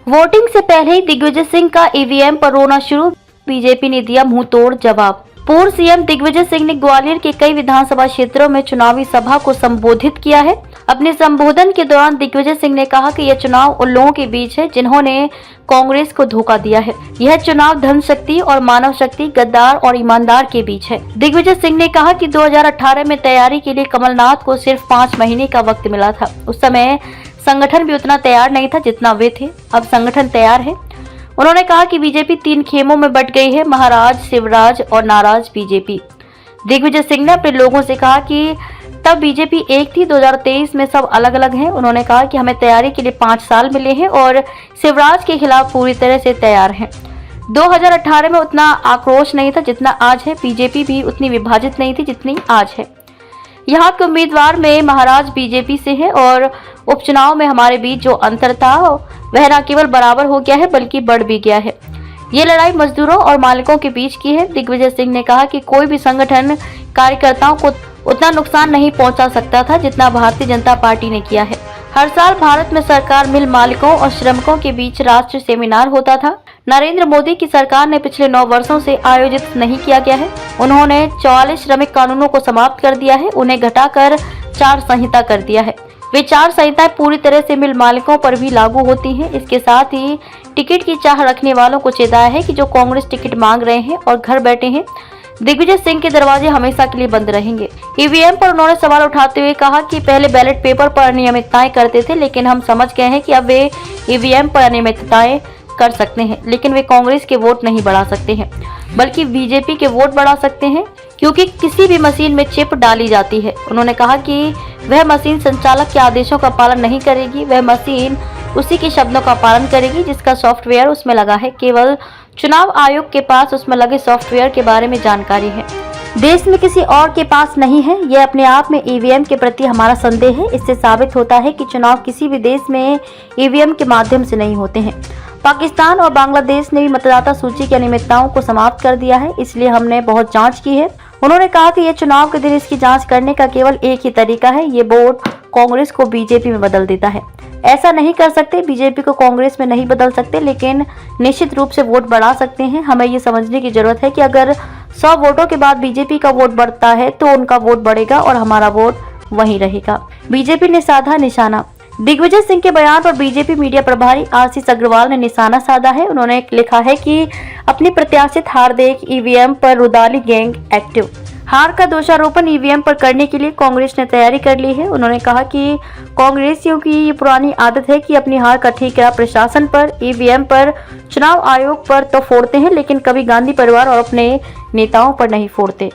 Voting से पहले ही दिग्विजय सिंह का ईवीएम पर रोना शुरू, बीजेपी ने दिया मुंह तोड़ जवाब। पूर्व सीएम दिग्विजय सिंह ने ग्वालियर के कई विधानसभा क्षेत्रों में चुनावी सभा को संबोधित किया है। अपने संबोधन के दौरान दिग्विजय सिंह ने कहा कि यह चुनाव उन लोगों के बीच है जिन्होंने कांग्रेस को धोखा दिया है। यह चुनाव धन शक्ति और मानव शक्ति, गद्दार और ईमानदार के बीच है। दिग्विजय सिंह ने कहा कि 2018 में तैयारी के लिए कमलनाथ को सिर्फ 5 महीने का वक्त मिला था। उस समय संगठन भी उतना तैयार नहीं था जितना वे थे। अब संगठन तैयार है। उन्होंने कहा कि बीजेपी 3 खेमों में बट गई है, महाराज, शिवराज और नाराज बीजेपी। दिग्विजय सिंह ने अपने लोगों से कहा कि तब बीजेपी एक थी, 2023 में सब अलग अलग हैं। उन्होंने कहा कि हमें तैयारी के लिए 5 साल मिले हैं और शिवराज के खिलाफ पूरी तरह से तैयार हैं। 2018 में उतना आक्रोश नहीं था जितना आज है। बीजेपी भी उतनी विभाजित नहीं थी जितनी आज है। यहाँ के उम्मीदवार में महाराज बीजेपी से है और उपचुनाव में हमारे बीच जो अंतर था वह न केवल बराबर हो गया है बल्कि बढ़ भी गया है। ये लड़ाई मजदूरों और मालिकों के बीच की है। दिग्विजय सिंह ने कहा कि कोई भी संगठन कार्यकर्ताओं को उतना नुकसान नहीं पहुंचा सकता था जितना भारतीय जनता पार्टी ने किया है। हर साल भारत में सरकार, मिल मालिकों और श्रमिकों के बीच राष्ट्रीय सेमिनार होता था। नरेंद्र मोदी की सरकार ने पिछले 9 वर्षों से आयोजित नहीं किया गया है। उन्होंने 44 श्रमिक कानूनों को समाप्त कर दिया है, उन्हें घटाकर 4 संहिता कर दिया है। वे 4 संहिताएं पूरी तरह से मिल मालिकों पर भी लागू होती हैं। इसके साथ ही टिकट की चाह रखने वालों को चेताया है कि जो कांग्रेस टिकट मांग रहे हैं और घर बैठे हैं, दिग्विजय सिंह के दरवाजे हमेशा के लिए बंद रहेंगे। ईवीएम पर उन्होंने सवाल उठाते हुए कहा कि पहले बैलेट पेपर पर अनियमितताएं करते थे, लेकिन हम समझ गए हैं कि अब वे ईवीएम पर अनियमितताएं कर सकते हैं, लेकिन वे कांग्रेस के वोट नहीं बढ़ा सकते हैं बल्कि बीजेपी के वोट बढ़ा सकते हैं, क्योंकि किसी भी मशीन में चिप डाली जाती है। उन्होंने कहा कि वह मशीन संचालक के आदेशों का पालन नहीं करेगी, वह मशीन उसी के शब्दों का पालन करेगी जिसका सॉफ्टवेयर उसमें लगा है। केवल चुनाव आयोग के पास उसमें लगे सॉफ्टवेयर के बारे में जानकारी है, देश में किसी और के पास नहीं है। यह अपने आप में ईवीएम के प्रति हमारा संदेह है। इससे साबित होता है कि चुनाव किसी भी देश में ईवीएम के माध्यम से नहीं होते हैं। पाकिस्तान और बांग्लादेश ने भी मतदाता सूची की अनियमितताओं को समाप्त कर दिया है, इसलिए हमने बहुत जांच की है। उन्होंने कहा कि यह चुनाव के दिन इसकी जांच करने का केवल एक ही तरीका है, ये वोट कांग्रेस को बीजेपी में बदल देता है। ऐसा नहीं कर सकते, बीजेपी को कांग्रेस में नहीं बदल सकते, लेकिन निश्चित रूप से वोट बढ़ा सकते हैं। हमें ये समझने की जरूरत है कि अगर 100 वोटों के बाद बीजेपी का वोट बढ़ता है तो उनका वोट बढ़ेगा और हमारा वोट वहीं रहेगा। बीजेपी ने साधा निशाना। दिग्विजय सिंह के बयान पर बीजेपी मीडिया प्रभारी आशीष अग्रवाल ने निशाना साधा है। उन्होंने लिखा है कि अपनी प्रत्याशित हार देख ईवीएम पर रुदाली गैंग एक्टिव। हार का दोषारोपण ईवीएम पर करने के लिए कांग्रेस ने तैयारी कर ली है। उन्होंने कहा कि कांग्रेसियों की ये पुरानी आदत है कि अपनी हार का ठिकरा प्रशासन पर, ईवीएम पर, चुनाव आयोग पर तो फोड़ते हैं, लेकिन कभी गांधी परिवार और अपने नेताओं पर नहीं फोड़ते।